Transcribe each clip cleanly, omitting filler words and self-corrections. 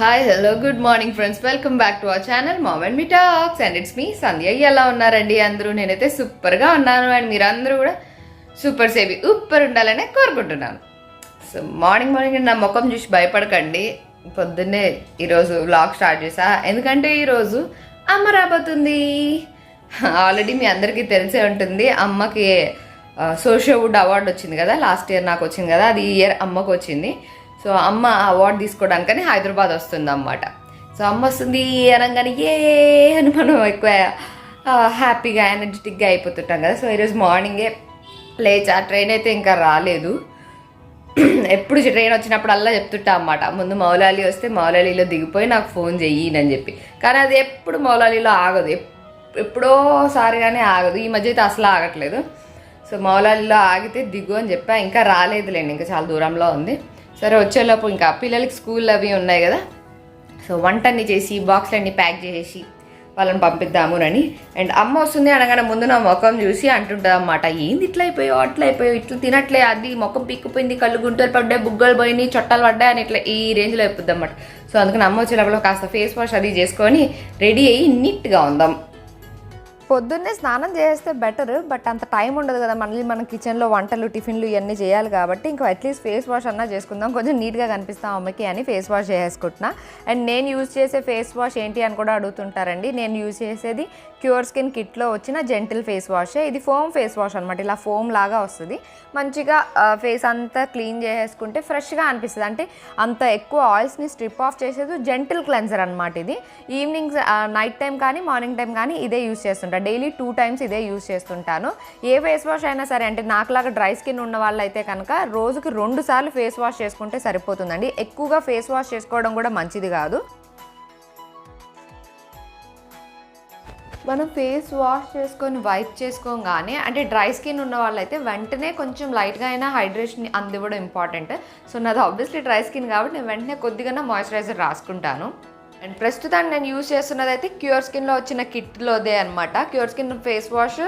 Hi hello good morning friends, welcome back to our channel mom and me talks and it's me Sandhya. ఎలా ఉన్నారండి అందరూ? నేనైతే సూపర్గా ఉన్నాను అండ్ మీరు అందరూ కూడా సూపర్ సేవి ఉప్పర్ ఉండాలనే కోరుకుంటున్నాను. సో మార్నింగ్ నా ముఖం చూసి భయపడకండి. పొద్దున్నే ఈరోజు వ్లాగ్ స్టార్ట్ చేసా, ఎందుకంటే ఈరోజు అమ్మ రాబోతుంది. ఆల్రెడీ మీ అందరికీ తెలిసే ఉంటుంది, అమ్మకి సోషియోవుడ్ అవార్డు వచ్చింది కదా, లాస్ట్ ఇయర్ నాకు వచ్చింది కదా, అది ఈ ఇయర్ అమ్మకు వచ్చింది. సో అమ్మ అవార్డు తీసుకోవడానికని హైదరాబాద్ వస్తుంది అన్నమాట. సో అమ్మ వస్తుంది అనగానే ఏ అని మనం ఎక్కువ హ్యాపీగా ఎనర్జెటిక్గా అయిపోతుంటాం కదా. సో ఈరోజు మార్నింగే లేచా, ట్రైన్ అయితే ఇంకా రాలేదు. ఎప్పుడు ట్రైన్ వచ్చినప్పుడు అలా చెప్తుంటా అన్నమాట, ముందు మౌలాలి వస్తే మౌలాలిలో దిగిపోయి నాకు ఫోన్ చెయ్యని చెప్పి. కానీ అది ఎప్పుడు మౌలాలిలో ఆగదు, ఎప్పుడోసారిగానే ఆగదు. ఈ మధ్య అయితే అసలు ఆగట్లేదు. సో మౌలాలిలో ఆగితే దిగు అని చెప్పా, ఇంకా రాలేదులేండి, ఇంకా చాలా దూరంలో ఉంది. సరే వచ్చేలోపు ఇంకా పిల్లలకి స్కూల్ అవి ఉన్నాయి కదా, సో వంటన్ని చేసి బాక్స్లన్నీ ప్యాక్ చేసి వాళ్ళని పంపిద్దామునని. అండ్ అమ్మ వస్తుంది అనగానే ముందు నా ముఖం చూసి అంటుంటుంది అన్నమాట, ఏంది ఇట్లా అయిపోయావు అట్లా అయిపోయావు, ఇట్లా తినట్లే, అది ముఖం పీక్కుపోయింది, కళ్ళు గుంటలు పడ్డాయి, బుగ్గలు పోయినాయి, చొట్టాలు పడ్డాయి అని ఇట్లా ఈ రేంజ్లో అయిపోద్ది అన్నమాట. సో అందుకని అమ్మ వచ్చేటప్పుడు కాస్త ఫేస్ వాష్ అది చేసుకొని రెడీ అయ్యి నీట్గా ఉందాం. పొద్దున్నే స్నానం చేస్తే బెటర్, బట్ అంత టైం ఉండదు కదా, మళ్ళీ మన కిచెన్లో వంటలు టిఫిన్లు ఇవన్నీ చేయాలి కాబట్టి ఇంకా అట్లీస్ట్ ఫేస్ వాష్ అన్నా చేసుకుందాం, కొంచెం నీట్గా కనిపిస్తాం అమ్మకి అని ఫేస్ వాష్ చేసుకుంటున్నా. అండ్ నేను యూజ్ చేసే ఫేస్ వాష్ ఏంటి అని కూడా అడుగుతుంటారండి. నేను యూజ్ చేసేది క్యూర్ స్కిన్ కిట్లో వచ్చిన జెంటిల్ ఫేస్ వాషే. ఇది ఫోమ్ ఫేస్ వాష్ అనమాట, ఇలా ఫోమ్ లాగా వస్తుంది. మంచిగా ఫేస్ అంతా క్లీన్ చేసేసుకుంటే ఫ్రెష్గా అనిపిస్తుంది. అంటే అంత ఎక్కువ ఆయిల్స్ని స్ట్రిప్ ఆఫ్ చేసేది జెంటిల్ క్లెన్సర్ అనమాట. ఇది ఈవినింగ్ నైట్ టైం కానీ మార్నింగ్ టైం కానీ ఇదే యూజ్ చేస్తుంటాను. డైలీ 2 times ఇదే యూజ్ చేస్తుంటాను. ఏ ఫేస్ వాష్ అయినా సరే, అంటే నాకులాగా డ్రై స్కిన్ ఉన్న వాళ్ళు అయితే కనుక రోజుకి 2 సార్లు ఫేస్ వాష్ చేసుకుంటే సరిపోతుందండి. ఎక్కువగా ఫేస్ వాష్ చేసుకోవడం కూడా మంచిది కాదు. మనం ఫేస్ వాష్ చేసుకొని వైప్ చేసుకోగానే, అంటే డ్రై స్కిన్ ఉన్న వాళ్ళైతే వెంటనే కొంచెం లైట్గా అయినా హైడ్రేషన్ అందివ్వడం ఇంపార్టెంట్. సో నాది ఆబ్వియస్లీ డ్రై స్కిన్ కాబట్టి నేను వెంటనే కొద్దిగా మాయిశ్చరైజర్ రాసుకుంటాను. అండ్ ప్రస్తుతాన్ని నేను యూజ్ చేస్తున్నది అయితే క్యూర్ స్కిన్లో వచ్చిన కిట్లోదే అనమాట. క్యూర్ స్కిన్ ఫేస్ వాష్,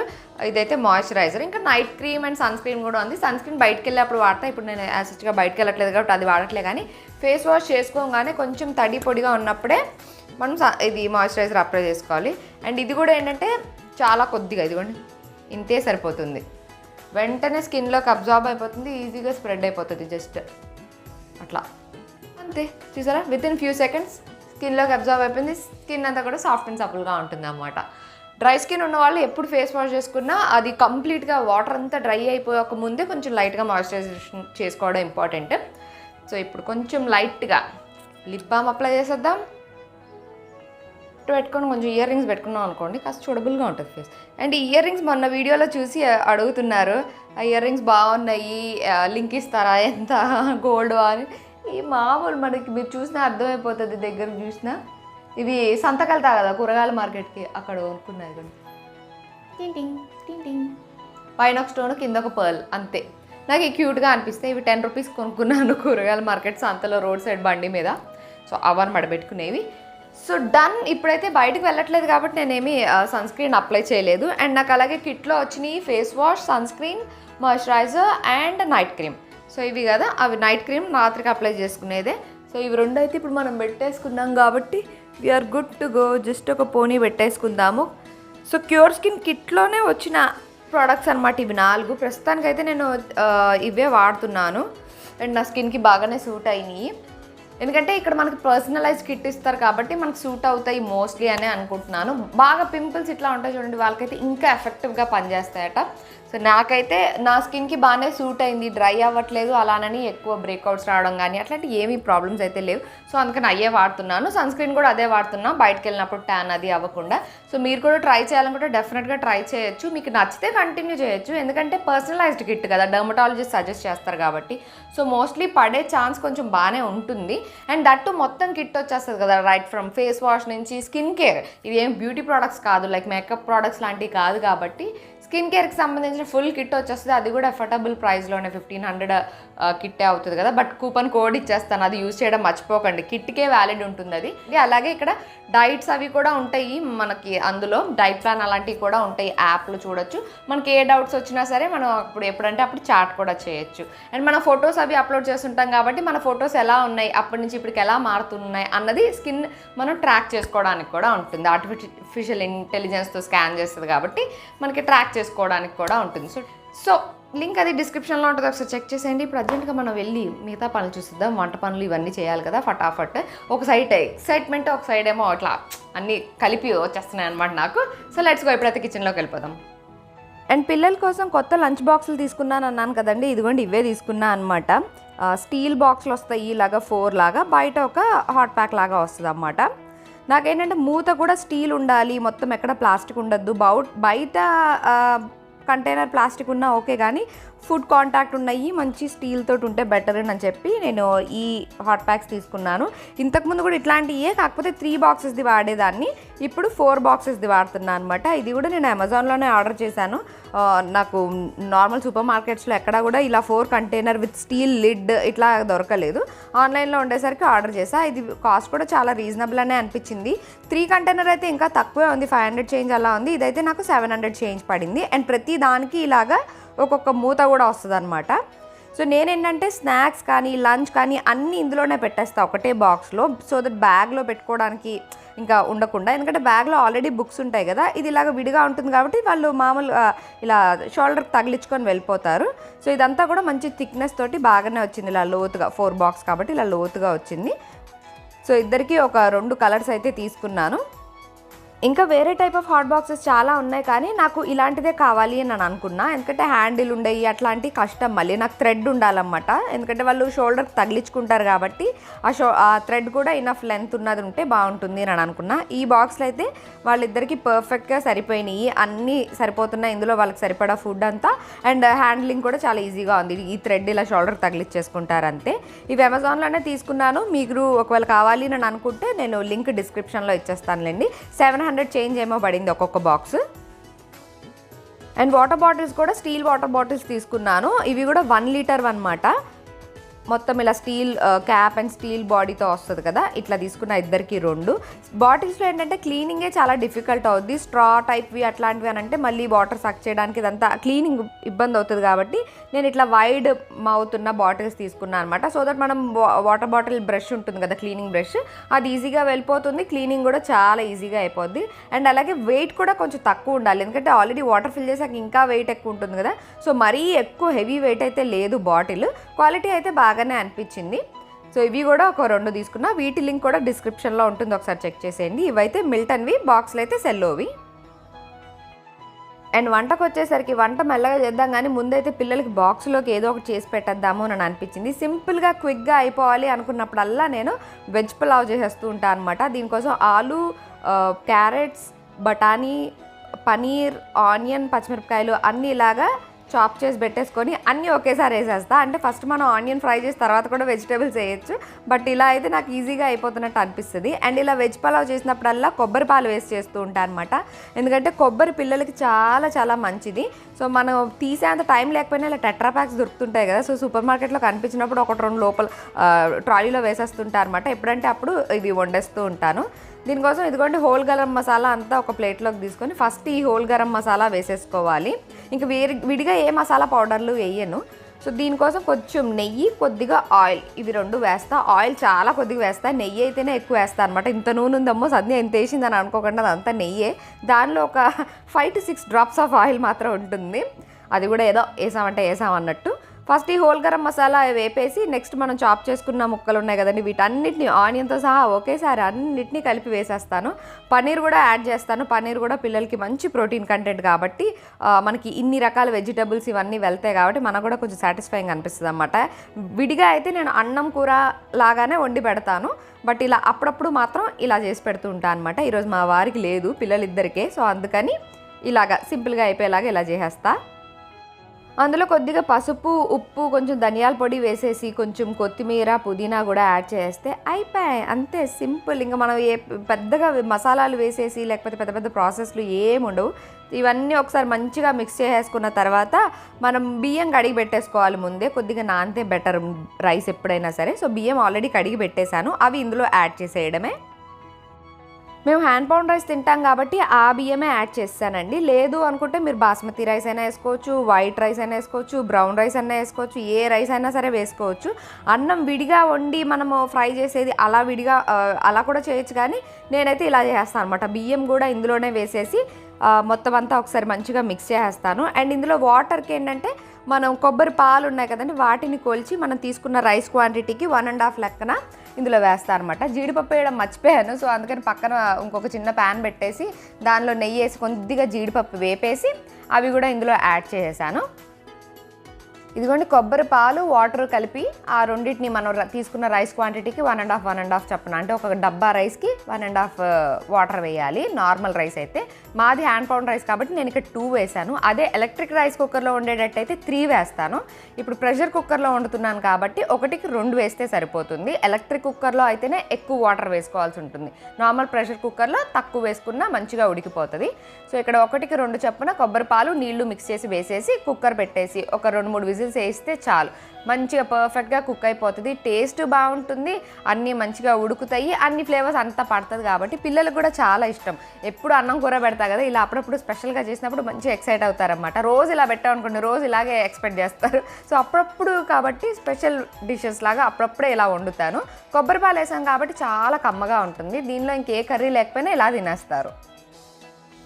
ఇదైతే మాయిశ్చరైజర్, ఇంకా night cream and sunscreen కూడా ఉంది. సన్ స్క్రీన్ బయటకు వెళ్ళేప్పుడు వాడతా, ఇప్పుడు నేను యాసిడ్గా బయటకు వెళ్ళట్లేదు కాబట్టి అది వాడట్లే. కానీ ఫేస్ వాష్ చేసుకోగానే కొంచెం తడి పొడిగా ఉన్నప్పుడే మనం ఇది మాయిశ్చరైజర్ అప్లై చేసుకోవాలి. అండ్ ఇది కూడా ఏంటంటే చాలా కొద్దిగా, ఇదిగోండి ఇంతే సరిపోతుంది, వెంటనే స్కిన్లోకి అబ్జార్బ్ అయిపోతుంది, ఈజీగా స్ప్రెడ్ అయిపోతుంది, జస్ట్ అట్లా అంతే. చూసారా, వితిన్ ఫ్యూ సెకండ్స్ స్కిన్లోకి అబ్జర్వ్ అయిపోయింది, స్కిన్ అంతా కూడా సాఫ్ట్ అండ్ సపుల్గా ఉంటుంది అన్నమాట. డ్రై స్కిన్ ఉన్న వాళ్ళు ఎప్పుడు ఫేస్ వాష్ చేసుకున్నా అది కంప్లీట్గా వాటర్ అంతా డ్రై అయిపోయక ముందే కొంచెం లైట్గా మాయిశ్చరైజేషన్ చేసుకోవడం ఇంపార్టెంట్. సో ఇప్పుడు కొంచెం లైట్గా లిప్ బామ్ అప్లై చేసేద్దాం. పెట్టుకొని కొంచెం ఇయర్ రింగ్స్ పెట్టుకున్నాం అనుకోండి, కాస్త చూడబుల్గా ఉంటుంది ఫేస్. అండ్ ఇయర్ రింగ్స్ మొన్న వీడియోలో చూసి అడుగుతున్నారు, ఆ ఇయర్ రింగ్స్ బాగున్నాయి, లింక్ ఇస్తారా, ఎంత గోల్డ్ అని. ఈ మామూలు మనకి మీరు చూసినా అర్థమైపోతుంది, దగ్గర చూసినా. ఇవి సంతకెళ్తా కదా కూరగాయల మార్కెట్కి, అక్కడ కొనుక్కున్నది కూడా. టింగ్ టింగ్ పైన ఒక స్టోన్ కింద ఒక పర్ల్, అంతే. నాకు ఈ క్యూట్గా అనిపిస్తే ఇవి 10 రూపీస్ కొనుక్కున్నాను కూరగాయల మార్కెట్ సంతలో, రోడ్ సైడ్ బండి మీద. సో అవన్నీ మడబెట్టుకునేవి. So done. ఇప్పుడైతే బయటకు వెళ్ళట్లేదు కాబట్టి నేనేమి సన్ స్క్రీన్ అప్లై చేయలేదు. అండ్ నాకు అలాగే కిట్లో వచ్చినాయి face wash, sunscreen, moisturiser and night cream. So ఇవి కదా, అవి నైట్ క్రీమ్ రాత్రికి అప్లై చేసుకునేదే. సో ఇవి 2 అయితే ఇప్పుడు మనం పెట్టేసుకున్నాం కాబట్టి we're good to go. Just ఒక పోనీ పెట్టేసుకుందాము. సో క్యూర్ స్కిన్ కిట్లోనే వచ్చిన ప్రోడక్ట్స్ అనమాట ఇవి 4. ప్రస్తుతానికైతే నేను ఇవే వాడుతున్నాను అండ్ నా స్కిన్కి బాగానే సూట్ అయినాయి. ఎందుకంటే ఇక్కడ మనకి పర్సనలైజ్ కిట్ ఇస్తారు కాబట్టి మనకు సూట్ అవుతాయి మోస్ట్లీ అని అనుకుంటున్నాను. బాగా పింపుల్స్ ఇట్లా ఉంటాయి చూడండి, వాళ్ళకైతే ఇంకా ఎఫెక్టివ్గా పనిచేస్తాయట. సో నాకైతే నా స్కిన్కి బాగానే సూట్ అయింది, డ్రై అవ్వట్లేదు, అలానని ఎక్కువ బ్రేక్అవుట్స్ రావడం కానీ అట్లాంటి ఏమీ ప్రాబ్లమ్స్ అయితే లేవు. సో అందుకని అయ్యే వాడుతున్నాను. సన్ స్క్రీన్ కూడా అదే వాడుతున్నాను, బయటకు వెళ్ళినప్పుడు ట్యాన్ అది అవ్వకుండా. సో మీరు కూడా ట్రై చేయాలనుకుంటే డెఫినెట్గా ట్రై చేయొచ్చు, మీకు నచ్చితే కంటిన్యూ చేయొచ్చు. ఎందుకంటే పర్సనలైజ్డ్ కిట్ కదా, డర్మటాలజిస్ట్ సజెస్ట్ చేస్తారు కాబట్టి. సో మోస్ట్లీ పడే ఛాన్స్ కొంచెం బాగానే ఉంటుంది. అండ్ దట్టు మొత్తం కిట్ వచ్చేస్తుంది కదా, రైట్ ఫ్రమ్ ఫేస్ వాష్ నుంచి స్కిన్ కేర్. ఇవి ఏం బ్యూటీ ప్రోడక్ట్స్ కాదు, లైక్ మేకప్ ప్రోడక్ట్స్ లాంటివి కాదు కాబట్టి స్కిన్ కేర్కి సంబంధించిన ఫుల్ కిట్ వచ్చేస్తుంది. అది కూడా అఫోర్డబుల్ ప్రైస్లోనే 1500 కిట్టే అవుతుంది కదా. బట్ కూపన్ కోడ్ ఇచ్చేస్తాను, అది యూజ్ చేయడం మర్చిపోకండి, కిట్కే వ్యాలిడ్ ఉంటుంది అది. అలాగే ఇక్కడ డైట్స్ అవి కూడా ఉంటాయి మనకి, అందులో డైట్ ప్లాన్ అలాంటివి కూడా ఉంటాయి, యాప్లు చూడొచ్చు. మనకి ఏ డౌట్స్ వచ్చినా సరే మనం అప్పుడు ఎప్పుడంటే అప్పుడు చాట్ కూడా చేయొచ్చు. అండ్ మన ఫొటోస్ అవి అప్లోడ్ చేస్తుంటాం కాబట్టి మన ఫొటోస్ ఎలా ఉన్నాయి, అప్పటి నుంచి ఇప్పటికి ఎలా మారుతున్నాయి అన్నది స్కిన్ మనం ట్రాక్ చేసుకోవడానికి కూడా ఉంటుంది. ఆర్టిఫిషియల్ ఇంటెలిజెన్స్తో స్కాన్ చేస్తుంది కాబట్టి మనకి ట్రాక్ చేసుకోవడానికి కూడా ఉంటుంది. సో లింక్ అది డిస్క్రిప్షన్లో ఉంటుంది, ఒకసారి చెక్ చేసేయండి. ఇప్పుడు అర్జెంట్గా మనం వెళ్ళి మిగతా పనులు చూసిద్దాం. వంట పనులు ఇవన్నీ చేయాలి కదా ఫటాఫట్. ఒక సైడ్ ఎక్సైట్మెంట్, ఒక సైడ్ ఏమో అట్లా అన్నీ కలిపి వచ్చేస్తున్నాయి అనమాట నాకు. సో లెట్స్ గో, ఇప్పుడైతే కిచెన్లోకి వెళ్ళిపోదాం. అండ్ పిల్లల కోసం కొత్త లంచ్ బాక్సులు తీసుకున్నాను అన్నాను కదండి, ఇదిగోండి ఇవే తీసుకున్నా అనమాట. స్టీల్ బాక్స్లు వస్తాయి ఇలాగా 4 లాగా, బయట ఒక హాట్ ప్యాక్ లాగా వస్తుంది అన్నమాట. నాకేంటంటే మూత కూడా స్టీల్ ఉండాలి, మొత్తం ఎక్కడ ప్లాస్టిక్ ఉండద్దు. బయట కంటైనర్ ప్లాస్టిక్ ఉన్నా ఓకే, కానీ ఫుడ్ కాంటాక్ట్ ఉన్నాయి మంచి స్టీల్ తోటి ఉంటే బెటర్ అని చెప్పి నేను ఈ హాట్ ప్యాక్స్ తీసుకున్నాను. ఇంతకుముందు కూడా ఇట్లాంటివే, కాకపోతే 3 బాక్సెస్ది వాడేదాన్ని, ఇప్పుడు 4 బాక్సెస్ది వాడుతున్నాను అనమాట. ఇది కూడా నేను అమెజాన్లోనే ఆర్డర్ చేశాను. నాకు నార్మల్ సూపర్ మార్కెట్స్లో ఎక్కడా కూడా ఇలా 4 కంటైనర్ విత్ స్టీల్ లిడ్ ఇట్లా దొరకలేదు. ఆన్లైన్లో ఉండేసరికి ఆర్డర్ చేసా. ఇది కాస్ట్ కూడా చాలా రీజనబుల్ అనే అనిపించింది. 3 కంటైనర్ అయితే ఇంకా తక్కువే ఉంది, 500 చేంజ్ అలా ఉంది. ఇదైతే నాకు 700 చేంజ్ పడింది. అండ్ ప్రతి దానికి ఇలాగా ఒక్కొక్క మూత కూడా వస్తుంది అనమాట. సో నేనేంటంటే స్నాక్స్ కానీ లంచ్ కానీ అన్నీ ఇందులోనే పెట్టేస్తాను ఒకటే బాక్స్లో, సో దట్ బ్యాగ్లో పెట్టుకోవడానికి ఇంకా ఉండకుండా. ఎందుకంటే బ్యాగ్లో ఆల్రెడీ బుక్స్ ఉంటాయి కదా, ఇది ఇలాగ విడిగా ఉంటుంది కాబట్టి వాళ్ళు మామూలుగా ఇలా షోల్డర్కి తగిలించుకొని వెళ్ళిపోతారు. సో ఇదంతా కూడా మంచి థిక్నెస్ తోటి బాగానే వచ్చింది, ఇలా లోతుగా 4 బాక్స్ కాబట్టి ఇలా లోతుగా వచ్చింది. సో ఇద్దరికి ఒక 2 కలర్స్ అయితే తీసుకున్నాను. ఇంకా వేరే టైప్ ఆఫ్ హాట్ బాక్సెస్ చాలా ఉన్నాయి, కానీ నాకు ఇలాంటిదే కావాలి అని నేను అనుకున్నా. ఎందుకంటే హ్యాండిల్ ఉండేవి అట్లాంటి కష్టం, మళ్ళీ నాకు థ్రెడ్ ఉండాలన్నమాట. ఎందుకంటే వాళ్ళు షోల్డర్కి తగిలించుకుంటారు కాబట్టి ఆ థ్రెడ్ కూడా ఇనఫ్ లెంత్ ఉన్నది ఉంటే బాగుంటుంది అని అనుకున్నా. ఈ బాక్స్లో అయితే వాళ్ళిద్దరికి పర్ఫెక్ట్గా సరిపోయినాయి, అన్నీ సరిపోతున్నాయి ఇందులో వాళ్ళకి సరిపడా ఫుడ్ అంతా. అండ్ హ్యాండ్లింగ్ కూడా చాలా ఈజీగా ఉంది, ఈ థ్రెడ్ ఇలా షోల్డర్ తగిలించేసుకుంటారు అంతే. ఇవి అమెజాన్లోనే తీసుకున్నాను, మీరు ఒకవేళ కావాలి అని అనుకుంటే నేను లింక్ డిస్క్రిప్షన్లో ఇచ్చేస్తానులేండి. 700 చేంజ్ ఏమో పడింది ఒక్కొక్క బాక్స్. అండ్ వాటర్ బాటిల్స్ కూడా స్టీల్ వాటర్ బాటిల్స్ తీసుకున్నాను. ఇవి కూడా 1 లీటర్ అన్నమాట. మొత్తం ఇలా స్టీల్ క్యాప్ అండ్ స్టీల్ బాడీతో వస్తుంది కదా, ఇట్లా తీసుకున్న ఇద్దరికి 2 బాటిల్స్లో ఏంటంటే క్లీనింగే చాలా డిఫికల్ట్ అవుద్ది. స్ట్రా టైప్వి అట్లాంటివి అని అంటే మళ్ళీ వాటర్ సక్ చేయడానికి ఇదంతా క్లీనింగ్ ఇబ్బంది అవుతుంది కాబట్టి నేను ఇట్లా వైడ్ మౌత్ ఉన్న బాటిల్స్ తీసుకున్నాను అనమాట. సో దట్ మనం వాటర్ బాటిల్ బ్రష్ ఉంటుంది కదా, క్లీనింగ్ బ్రష్, అది ఈజీగా వెళ్ళిపోతుంది, క్లీనింగ్ కూడా చాలా ఈజీగా అయిపోద్ది. అండ్ అలాగే వెయిట్ కూడా కొంచెం తక్కువ ఉండాలి, ఎందుకంటే ఆల్రెడీ వాటర్ ఫిల్ చేసాక ఇంకా వెయిట్ ఎక్కువ ఉంటుంది కదా. సో మరీ ఎక్కువ హెవీ వెయిట్ అయితే లేదు బాటిల్, క్వాలిటీ అయితే బాగానే అనిపించింది. సో ఇవి కూడా ఒక 2 తీసుకున్నా, వీటి లింక్ కూడా డిస్క్రిప్షన్లో ఉంటుంది, ఒకసారి చెక్ చేసేయండి. ఇవైతే మిల్టన్వి, బాక్స్లు అయితే సెల్లోవి. అండ్ వంటకు వచ్చేసరికి వంట మెల్లగా చేద్దాం కానీ ముందైతే పిల్లలకి బాక్స్లోకి ఏదో ఒకటి చేసి పెట్టేద్దాము అని అనిపించింది. సింపుల్గా క్విక్గా అయిపోవాలి అనుకున్నప్పుడల్లా నేను వెజ్ పులావ్ చేసేస్తూ ఉంటాను అనమాట. దీనికోసం ఆలు, క్యారెట్స్, బఠానీ, పనీర్, ఆనియన్, పచ్చిమిరపకాయలు అన్నీ ఇలాగా చాప్ చేసి పెట్టేసుకొని అన్నీ ఒకేసారి వేసేస్తా. అంటే ఫస్ట్ మనం ఆనియన్ ఫ్రై చేసి తర్వాత కూడా వెజిటేబుల్స్ వేయచ్చు, బట్ ఇలా అయితే నాకు ఈజీగా అయిపోతున్నట్టు అనిపిస్తుంది. అండ్ ఇలా వెజ్ పలావ్ చేసినప్పుడల్లా కొబ్బరి పాలు వేసి చేస్తూ ఉంటాను అనమాట. ఎందుకంటే కొబ్బరి పిల్లలకి చాలా చాలా మంచిది. సో మనం తీసేంత టైం లేకపోయినా ఇలా టెట్రా ప్యాక్స్ దొరుకుతుంటాయి కదా, సో సూపర్ మార్కెట్లో కనిపించినప్పుడు 1-2 లోపల ట్రాలీలో వేసేస్తుంటారు అనమాట. ఎప్పుడంటే అప్పుడు ఇది వండేస్తూ ఉంటాను. దీనికోసం ఇదిగోండి హోల్ గరం మసాలా అంతా ఒక ప్లేట్లోకి తీసుకొని ఫస్ట్ ఈ హోల్ గరం మసాలా వేసేసుకోవాలి. ఇంకా విడిగా ఏ మసాలా పౌడర్లు వేయను. సో దీనికోసం కొంచెం నెయ్యి, కొద్దిగా ఆయిల్, ఇవి 2 వేస్తా. ఆయిల్ చాలా కొద్దిగా వేస్తా, నెయ్యి అయితేనే ఎక్కువ వేస్తాను అనమాట. ఇంత నూనె ఉందమ్మో సంధ్య ఎంత వేసిందని అనుకోకుండా అదంతా నెయ్యే. దానిలో ఒక 5 to 6 drops ఆఫ్ ఆయిల్ మాత్రం ఉంటుంది, అది కూడా ఏదో వేసామంటే వేసామన్నట్టు. ఫస్ట్ ఈ హోల్ గరం మసాలా వేపేసి నెక్స్ట్ మనం చాప్ చేసుకున్న ముక్కలు ఉన్నాయి కదండి, వీటన్నిటిని ఆనియన్తో సహా ఒకేసారి అన్నిటినీ కలిపి వేసేస్తాను. పన్నీర్ కూడా యాడ్ చేస్తాను. పన్నీర్ కూడా పిల్లలకి మంచి ప్రోటీన్ కంటెంట్ కాబట్టి మనకి ఇన్ని రకాల వెజిటబుల్స్ ఇవన్నీ వెళ్తాయి కాబట్టి మనకు కూడా కొంచెం సాటిస్ఫైయింగ్ అనిపిస్తుంది అన్నమాట. విడిగా అయితే నేను అన్నం కూర లాగానే వండి పెడతాను, బట్ ఇలా అప్పుడప్పుడు మాత్రం ఇలా చేసి పెడుతూ ఉంటాను అనమాట. ఈరోజు మా వారికి లేదు, పిల్లలిద్దరికే, సో అందుకని ఇలాగా సింపుల్గా అయిపోయేలాగా ఇలా చేసేస్తా. అందులో కొద్దిగా పసుపు, ఉప్పు, కొంచెం ధనియాల పొడి వేసేసి కొంచెం కొత్తిమీర, పుదీనా కూడా యాడ్ చేస్తే అయిపోయాయి. అంతే సింపుల్. ఇంకా మనం పెద్దగా మసాలాలు వేసేసి లేకపోతే పెద్ద పెద్ద ప్రాసెస్లు ఏముండవు. ఇవన్నీ ఒకసారి మంచిగా మిక్స్ చేసేసుకున్న తర్వాత మనం బియ్యం కడిగి పెట్టేసుకోవాలి ముందే. కొద్దిగా నానితే బెటర్ రైస్ ఎప్పుడైనా సరే. సో బియ్యం ఆల్రెడీ కడిగి పెట్టేశాను, అవి ఇందులో యాడ్ చేసేయడమే. మేము హ్యాండ్ పౌండ్ రైస్ తింటాం కాబట్టి ఆ బియ్యమే యాడ్ చేస్తానండి. లేదు అనుకుంటే మీరు బాస్మతి రైస్ అయినా వేసుకోవచ్చు, వైట్ రైస్ అయినా వేసుకోవచ్చు, బ్రౌన్ రైస్ అయినా వేసుకోవచ్చు, ఏ రైస్ అయినా సరే వేసుకోవచ్చు. అన్నం విడిగా వండి మనము ఫ్రై చేసేది అలా విడిగా అలా కూడా చేయొచ్చు, కానీ నేనైతే ఇలా చేస్తాను అనమాట. బియ్యం కూడా ఇందులోనే వేసేసి మొత్తం అంతా ఒకసారి మంచిగా మిక్స్ చేసేస్తాను. అండ్ ఇందులో వాటర్కి ఏంటంటే మనం కొబ్బరి పాలు ఉన్నాయి కదండి, వాటిని కొలిచి మనం తీసుకున్న రైస్ క్వాంటిటీకి 1.5 లెక్కన ఇందులో వేస్తాను అనమాట. జీడిపప్పు వేయడం మర్చిపోయాను, సో అందుకని పక్కన ఇంకొక చిన్న ప్యాన్ పెట్టేసి దానిలో నెయ్యి వేసి కొద్దిగా జీడిపప్పు వేపేసి అవి కూడా ఇందులో యాడ్ చేసేసాను. ఇదిగోండి కొబ్బరి పాలు, వాటర్ కలిపి ఆ రెండింటిని మనం తీసుకున్న రైస్ క్వాంటిటీకి 1.5 చప్పున, అంటే ఒక డబ్బా రైస్కి 1.5 వాటర్ వేయాలి నార్మల్ రైస్ అయితే. మాది హ్యాండ్ పౌండ్ రైస్ కాబట్టి నేను ఇక్కడ 2 వేసాను. అదే ఎలక్ట్రిక్ రైస్ కుక్కర్లో వండేటట్టయితే 3 వేస్తాను. ఇప్పుడు ప్రెషర్ కుక్కర్లో వండుతున్నాను కాబట్టి 1కి 2 వేస్తే సరిపోతుంది. ఎలక్ట్రిక్ కుక్కర్లో అయితేనే ఎక్కువ వాటర్ వేసుకోవాల్సి ఉంటుంది. నార్మల్ ప్రెషర్ కుక్కర్లో తక్కువ వేసుకున్నా మంచిగా ఉడికిపోతుంది. సో ఇక్కడ 1కి 2 చప్పున కొబ్బరి పాలు, నీళ్లు మిక్స్ చేసి వేసేసి కుక్కర్ పెట్టేసి ఒక 2-3 విజిల్స్ వేస్తే చాలు. మంచిగా పర్ఫెక్ట్గా కుక్ అయిపోతుంది. టేస్ట్ బాగుంటుంది, అన్నీ మంచిగా ఉడుకుతాయి, అన్ని ఫ్లేవర్స్ అంతా పడుతుంది కాబట్టి పిల్లలకు కూడా చాలా ఇష్టం. ఎప్పుడు అన్నం కూర పెడతా కదా, ఇలా అప్పుడప్పుడు స్పెషల్గా చేసినప్పుడు మంచిగా ఎక్సైట్ అవుతారన్నమాట. రోజు ఇలా పెట్టామనుకోండి రోజు ఇలాగే ఎక్స్పెక్ట్ చేస్తారు. సో అప్పుడప్పుడు కాబట్టి స్పెషల్ డిషెస్ లాగా అప్పుడప్పుడే ఇలా వండుతాను. కొబ్బరి పాలు వేసాం కాబట్టి చాలా కమ్మగా ఉంటుంది. దీనిలో ఇంకే కర్రీ లేకపోయినా ఇలా తినేస్తారు.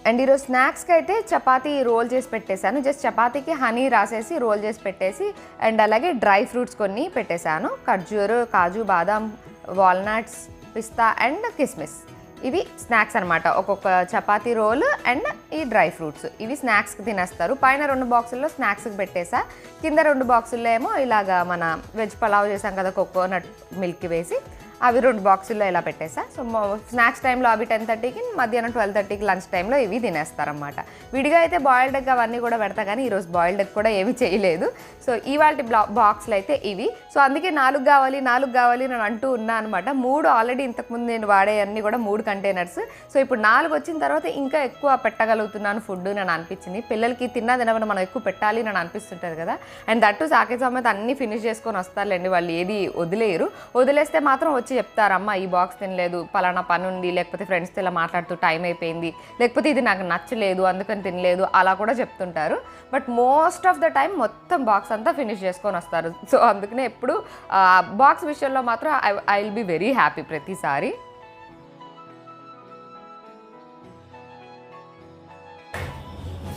అండ్ ఈరోజు స్నాక్స్కి అయితే చపాతీ రోల్ చేసి పెట్టేశాను. జస్ట్ చపాతీకి హనీ రాసేసి రోల్ చేసి పెట్టేసి అండ్ అలాగే డ్రై ఫ్రూట్స్ కొన్ని పెట్టేశాను. ఖర్జూరు, కాజు, బాదాం, వాల్నట్స్, పిస్తా అండ్ కిస్మిస్. ఇవి స్నాక్స్ అనమాట. ఒక్కొక్క చపాతీ రోల్ అండ్ ఈ డ్రై ఫ్రూట్స్ ఇవి స్నాక్స్కి తినేస్తారు. పైన 2 బాక్సుల్లో స్నాక్స్కి పెట్టేసా, కింద 2 బాక్సుల్లో ఏమో ఇలాగా మన వెజ్ పలావ్ చేసాం కదా కోకోనట్ మిల్క్ వేసి, అవి 2 బాక్సుల్లో ఇలా పెట్టేసా. సో స్నాక్స్ టైంలో అవి 10:30కి, మధ్యాహ్నం 12:30కి లంచ్ టైంలో ఇవి తినేస్తారనమాట. విడిగా అయితే బాయిల్డ్ ఎగ్ అవన్నీ కూడా పెడతా, కానీ ఈరోజు బాయిల్డ్ ఎగ్ కూడా ఏమీ చేయలేదు. సో ఇవాళ బాక్స్లు అయితే ఇవి. సో అందుకే 4 కావాలి నేను అంటూ ఉన్నా అనమాట. 3 ఆల్రెడీ ఇంతకుముందు నేను వాడే అన్నీ కూడా 3 కంటైనర్స్. సో ఇప్పుడు 4 వచ్చిన తర్వాత ఇంకా ఎక్కువ పెట్టగలుగుతున్నాను ఫుడ్ నేను అనిపించింది. పిల్లలకి తినవని మనం ఎక్కువ పెట్టాలి నేను అనిపిస్తుంటుంది కదా. అండ్ దట్టు సాకేత్ సమేత అన్నీ ఫినిష్ చేసుకొని వస్తారులేండి, వాళ్ళు ఏది వదిలేయరు. వదిలేస్తే మాత్రం చెప్తారు, అమ్మ ఈ బాక్స్ తినలేదు, పలానా పని ఉంది, లేకపోతే ఫ్రెండ్స్తో ఇలా మాట్లాడుతూ టైం అయిపోయింది, లేకపోతే ఇది నాకు నచ్చలేదు అందుకని తినలేదు, అలా కూడా చెప్తుంటారు. But most of the time మొత్తం బాక్స్ అంతా ఫినిష్ చేసుకొని వస్తారు. సో అందుకనే ఎప్పుడు బాక్స్ విషయంలో మాత్రం I will be very happy ప్రతిసారి.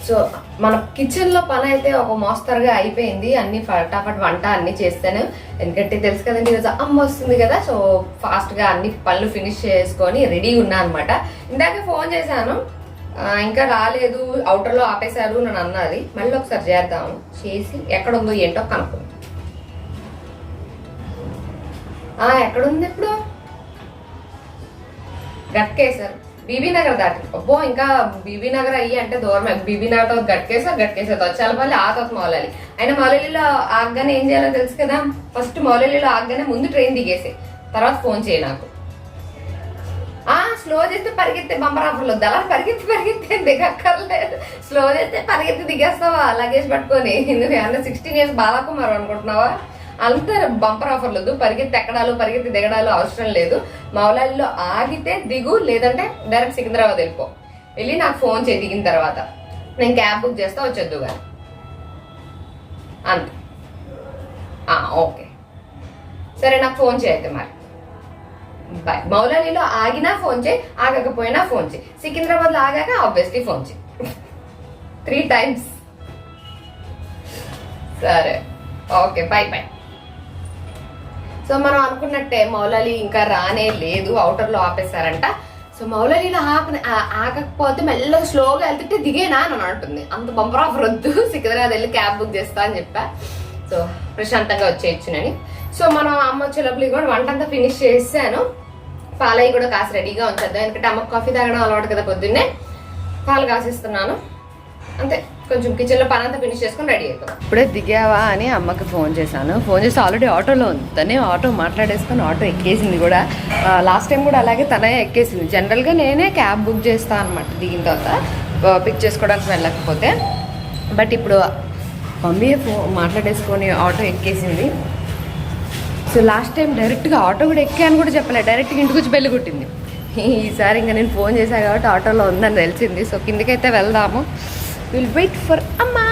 సో మన కిచెన్లో పని అయితే ఒక మోస్తరుగా అయిపోయింది. అన్ని ఫటాఫట్ వంట అన్నీ చేస్తాను, ఎందుకంటే తెలుసు కదండి ఈరోజు అమ్మ వస్తుంది కదా. సో ఫాస్ట్గా అన్ని పనులు ఫినిష్ చేసుకొని రెడీగా ఉన్నా అనమాట. ఇందాక ఫోన్ చేశాను, ఇంకా రాలేదు, అవుటర్లో ఆపేశారు నన్ను అన్నది. మళ్ళీ ఒకసారి చేద్దాము, చేసి ఎక్కడుందో ఏంటో కనుక్కుందాం. ఎక్కడుంది ఇప్పుడు? గట్కేశారు, బీబీ నగర్ దాటి. అబ్బో ఇంకా బీబీ నగర్ అయ్యి అంటే దూరమే. బీబీ నగర్ గట్కేసా వచ్చాలపల్లి, ఆ తర్వాత మౌలాలి. అయినా మౌలాలిలో ఆగ్గానే ఏం చేయాలో తెలుసు కదా. ఫస్ట్ మౌలాలిలో ఆగ్గానే ముందు ట్రైన్ దిగేసే, తర్వాత ఫోన్ చేయి నాకు. స్లో చేస్తే పరిగెత్తే బంపర్ ఆఫర్లు వద్దా? అలా పరిగెత్తి దిగక్కర్లేదు. స్లో చేస్తే పరిగెత్తి దిగేస్తావా లగేజ్ పట్టుకొని? నువ్వు ఏమన్నా 16 years బాలకుమారు అనుకుంటున్నావా? అంతా బంపర్ ఆఫర్లు వద్దు, పరిగెత్తి ఎక్కడాలు పరిగెత్తి దిగడాలు అవసరం లేదు. మౌలాలిలో ఆగితే దిగు, లేదంటే డైరెక్ట్ సికింద్రాబాద్ వెళ్ళిపో. వెళ్ళి నాకు ఫోన్ చేయి దిగిన తర్వాత, నేను క్యాబ్ బుక్ చేస్తా వచ్చేద్దు కానీ అంతే. ఓకే సరే, నాకు ఫోన్ చేయైతే మరి. బాయ్. మౌలాలిలో ఆగినా ఫోన్ చేయి, ఆగకపోయినా ఫోన్ చేయి. సికింద్రాబాద్లో ఆగాక ఆబ్వియస్లీ ఫోన్ చేయి 3 times. సరే ఓకే, బాయ్ బాయ్. సో మనం అనుకున్నట్టే మౌలాలి ఇంకా రానే లేదు, అవుటర్లో ఆపేశారంట. సో మౌలాలిలో ఆగకపోతే మెల్లగా స్లోగా వెళ్తుంటే దిగేనా అని అంటుంది. అంత బంపర్ ఆఫర్ వద్దు, సికింద్రాబాద్ వెళ్ళి క్యాబ్ బుక్ చేస్తా అని చెప్పా. సో ప్రశాంతంగా వచ్చేయచ్చునని. సో మనం అమ్మ వచ్చేలోపలి కూడా వంట అంతా ఫినిష్ చేసాను. పాలయ్యి కూడా కాసి రెడీగా ఉంచేద్దాం, ఎందుకంటే అమ్మకు కాఫీ తాగడం అలవాటు కదా. పొద్దున్నే పాలు కాసిస్తున్నాను. అంతే, కొంచెం కిచెన్లో పని అంతా ఫినిష్ చేసుకొని రెడీ అయిపోతాం. ఇప్పుడే దిగావా అని అమ్మకి ఫోన్ చేశాను. ఫోన్ చేసి ఆల్రెడీ ఆటోలో ఉంది తనే. ఆటో మాట్లాడేసుకొని ఆటో ఎక్కేసింది కూడా. లాస్ట్ టైం కూడా అలాగే తనే ఎక్కేసింది. జనరల్గా నేనే క్యాబ్ బుక్ చేస్తాను అనమాట దిగిన తర్వాత పిక్ చేసుకోవడానికి వెళ్ళకపోతే. బట్ ఇప్పుడు మమ్మీ మాట్లాడేసుకొని ఆటో ఎక్కేసింది. సో లాస్ట్ టైం డైరెక్ట్గా ఆటో కూడా ఎక్కాను కూడా చెప్పలేదు, డైరెక్ట్గా ఇంటికి వచ్చి బెల్లి కొట్టింది. ఈసారి ఇంకా నేను ఫోన్ చేశాను కాబట్టి ఆటోలో ఉందని తెలిసింది. సో కిందకైతే వెళ్దాము. విల్ వెయిట్ ఫర్ అమ్మా.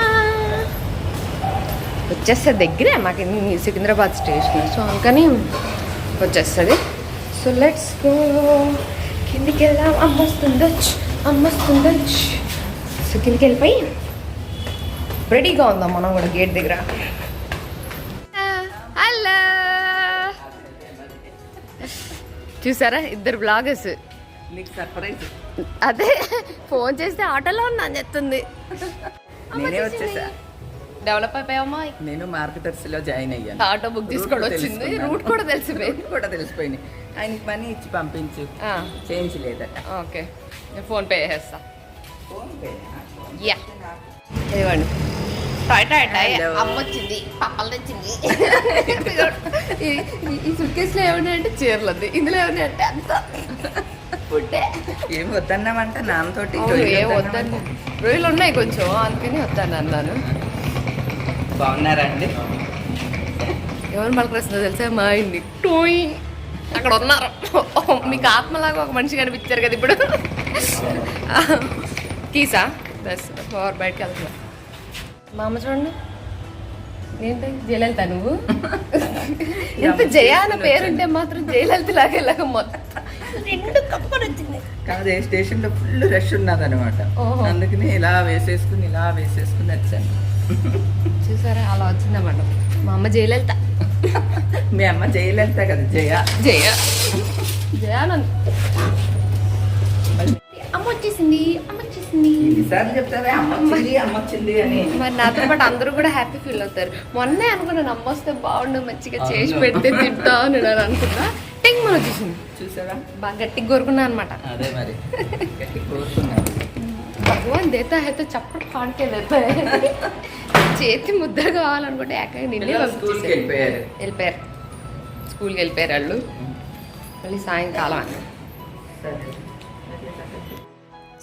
వచ్చేస్తుంది దగ్గరే మాకు సికింద్రాబాద్ స్టేషన్. సో అందుకని వచ్చేస్తుంది. సో లెట్స్ గో, కిందికి వెళ్దాం. అమ్మొస్తుందొచ్చు. సో కిందికి వెళ్ళిపోయి రెడీగా ఉందాం మనం కూడా గేట్ దగ్గర. హలో, చూసారా ఇద్దరు బ్లాగర్స్. నీకు సర్ప్రైజ్. అదే ఫోన్ చేస్తే ఆటోలో ఉన్నా అని చెప్తుంది. నేనే వచ్చేసా. డెవలప్ అయిపోయామా. నేను మార్కెటర్స్ లో జాయిన్ అయ్యాను. ఆటో బుక్ చేసుకోవడం వచ్చింది, రూట్ కూడా తెలిసిపోయింది. ఆయనకి మనీ ఇచ్చి పంపించు, చేంజ్ లేదట. ఓకే, నేను ఫోన్ పే చేస్తా. యా ఇవ్వండి. అమ్మ వచ్చింది, పాపలు తెచ్చింది. ఈ సూట్ కేసులో ఏమన్నా అంటే చీరలు ఉంది, ఇందులో ఏమన్నా అంటే అంత ఫుడ్డే. ఏం వద్దన్నామంట నాన్నతోటి. ఏం వద్దని రొయ్యలు ఉన్నాయి కొంచెం, అందుకని వద్దాను అన్నాను. బాగున్నారండి? ఎవరు పలకరిస్తుందో తెలుసా? మా ఇంటి టోయ్ అక్కడ ఉన్నారు. మీకు ఆత్మలాగా ఒక మనిషి కనిపించారు కదా ఇప్పుడు. కీసా బస్ పవర్ బయటకు వెళ్తున్నా. మా అమ్మ చూడండి, ఏంటి జయలలిత నువ్వు? ఎంత జయ అన్న పేరుంటే మాత్రం జయలలిత లాగా మొత్తం రెండు కప్పుకొని వచ్చింది. కాదు, స్టేషన్ లో ఫుల్ రష్ ఉన్నది అనమాట. అందుకని ఇలా వేసేసుకుని వచ్చాను. చూసారా అలా వచ్చిందన్నమాట. మా అమ్మ జయలలిత. మీ అమ్మ జయలలిత కదా? జయ అమ్మ వచ్చేసింది. ఈసారి చెప్తావే అమ్మ వచ్చింది అని. మరి నాతో పాటు అందరూ కూడా హ్యాపీ ఫీల్ అవుతారు. మొన్నే అనుకున్నాను అమ్మ వస్తే బాగుండు, మంచిగా చేసి పెడితే తింటా అని నేను అనుకున్నా. టెంగ్ మన వచ్చేసింది. చూసారా, బాగా గట్టిగా కోరుకున్నా అనమాట. అదే మరి గట్టిగా కోరుకున్నాను. భగవాన్ దేతా హైతే చప్పటి పాంటే దేతా చేతి ముద్ర కావాలనుకుంటే ఏకంగా నిన్నే వెళ్ళిపోయారు. స్కూల్కి వెళ్ళిపోయారు వాళ్ళు. మళ్ళీ సాయంకాలం అని.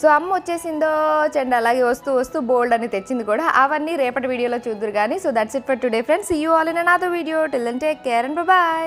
సో అమ్మ వచ్చేసిందో చెండి అలాగే వస్తూ బోల్డ్ అని తెచ్చింది కూడా. అవన్నీ రేపటి వీడియోలో చూద్దరు కానీ. So that's it for today friends. See you all in another video. Till then take care and by.